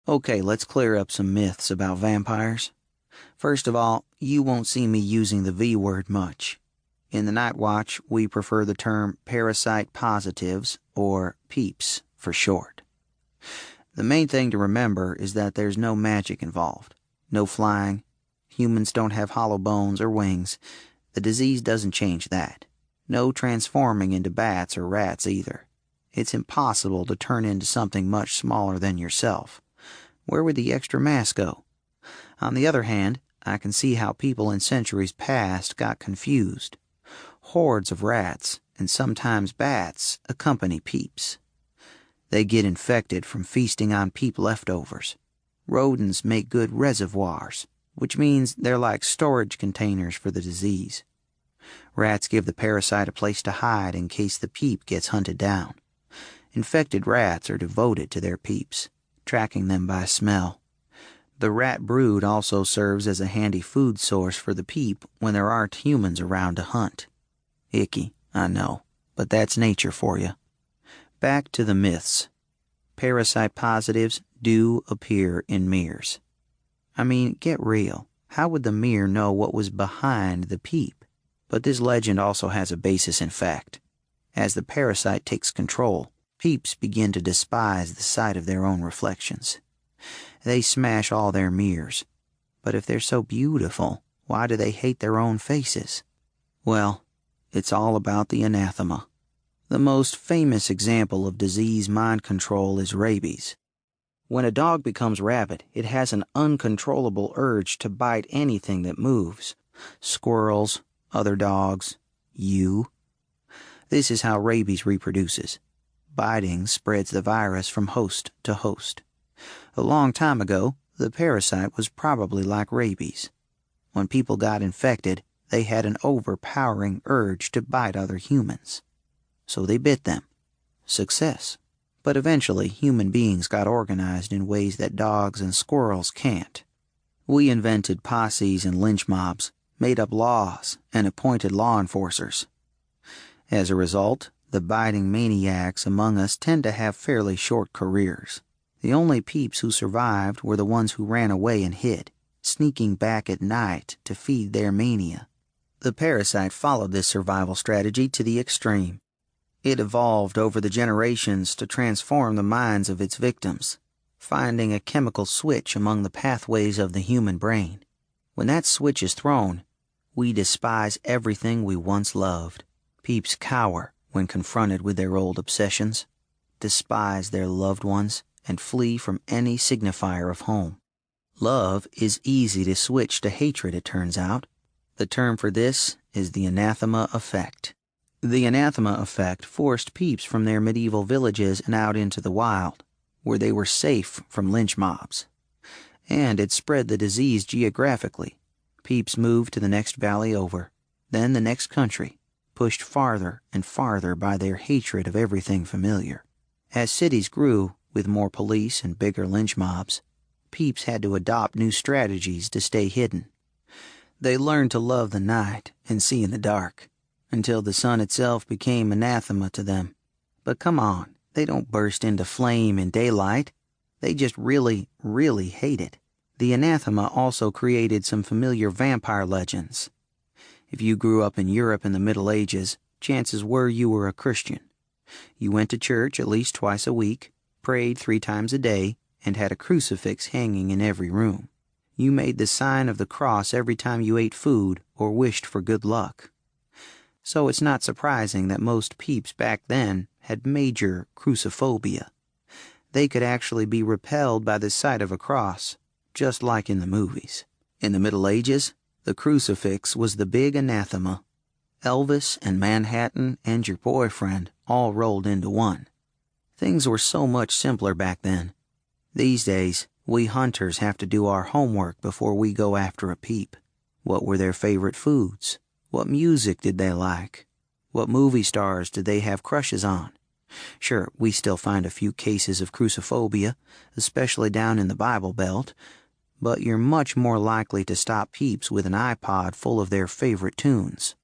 Okay, let's clear up some myths about vampires. First of all, you won't see me using the V word much. In the Night Watch, we prefer the term parasite positives, or Peeps for short. The main thing to remember is that there's no magic involved. No flying. Humans don't have hollow bones or wings. The disease doesn't change that. No transforming into bats or rats either. It's impossible to turn into something much smaller than yourself. Where would the extra mass go? On the other hand, I can see how people in centuries past got confused. Hordes of rats, and sometimes bats, accompany Peeps. They get infected from feasting on peep leftovers. Rodents make good reservoirs, which means they're like storage containers for the disease. Rats give the parasite a place to hide in case the peep gets hunted down. Infected rats are devoted to their peeps, tracking them by smell. The rat brood also serves as a handy food source for the peep when there aren't humans around to hunt. Icky, I know, but that's nature for you. Back to the myths. Parasite positives do appear in mirrors. I mean, get real. How would the mirror know what was behind the peep? But this legend also has a basis in fact. As the parasite takes control, peeps begin to despise the sight of their own reflections. They smash all their mirrors. But if they're so beautiful, why do they hate their own faces? Well, it's all about the anathema. The most famous example of disease mind control is rabies. When a dog becomes rabid, it has an uncontrollable urge to bite anything that moves. Squirrels, other dogs, you. This is how rabies reproduces. Biting spreads the virus from host to host. A long time ago, the parasite was probably like rabies. When people got infected, they had an overpowering urge to bite other humans. So they bit them. Success. But eventually, human beings got organized in ways that dogs and squirrels can't. We invented posses and lynch mobs, made up laws, and appointed law enforcers. As a result, the biting maniacs among us tend to have fairly short careers. The only peeps who survived were the ones who ran away and hid, sneaking back at night to feed their mania. The parasite followed this survival strategy to the extreme. It evolved over the generations to transform the minds of its victims, finding a chemical switch among the pathways of the human brain. When that switch is thrown, we despise everything we once loved. Peeps cower when confronted with their old obsessions, despise their loved ones, and flee from any signifier of home. Love is easy to switch to hatred, it turns out. The term for this is the anathema effect. The anathema effect forced peeps from their medieval villages and out into the wild, where they were safe from lynch mobs. And it spread the disease geographically. Peeps moved to the next valley over, then the next country, pushed farther and farther by their hatred of everything familiar. As cities grew, with more police and bigger lynch mobs, peeps had to adopt new strategies to stay hidden. They learned to love the night and see in the dark, until the sun itself became anathema to them. But come on, they don't burst into flame in daylight. They just really, really hate it. The anathema also created some familiar vampire legends. If you grew up in Europe in the Middle Ages, chances were you were a Christian. You went to church at least twice a week, prayed 3 times a day, and had a crucifix hanging in every room. You made the sign of the cross every time you ate food or wished for good luck. So it's not surprising that most peeps back then had major cruciphobia. They could actually be repelled by the sight of a cross, just like in the movies. In the Middle Ages, the crucifix was the big anathema. Elvis and Manhattan and your boyfriend all rolled into one. Things were so much simpler back then. These days, we hunters have to do our homework before we go after a peep. What were their favorite foods? What music did they like? What movie stars did they have crushes on? Sure, we still find a few cases of cruciphobia, especially down in the Bible Belt, but you're much more likely to stop peeps with an iPod full of their favorite tunes.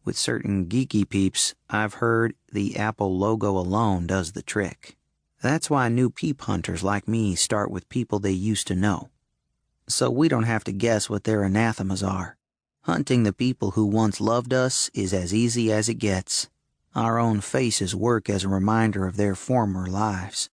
With certain geeky peeps, I've heard the Apple logo alone does the trick. That's why new peep hunters like me start with people they used to know, so we don't have to guess what their anathemas are. Hunting the people who once loved us is as easy as it gets. Our own faces work as a reminder of their former lives.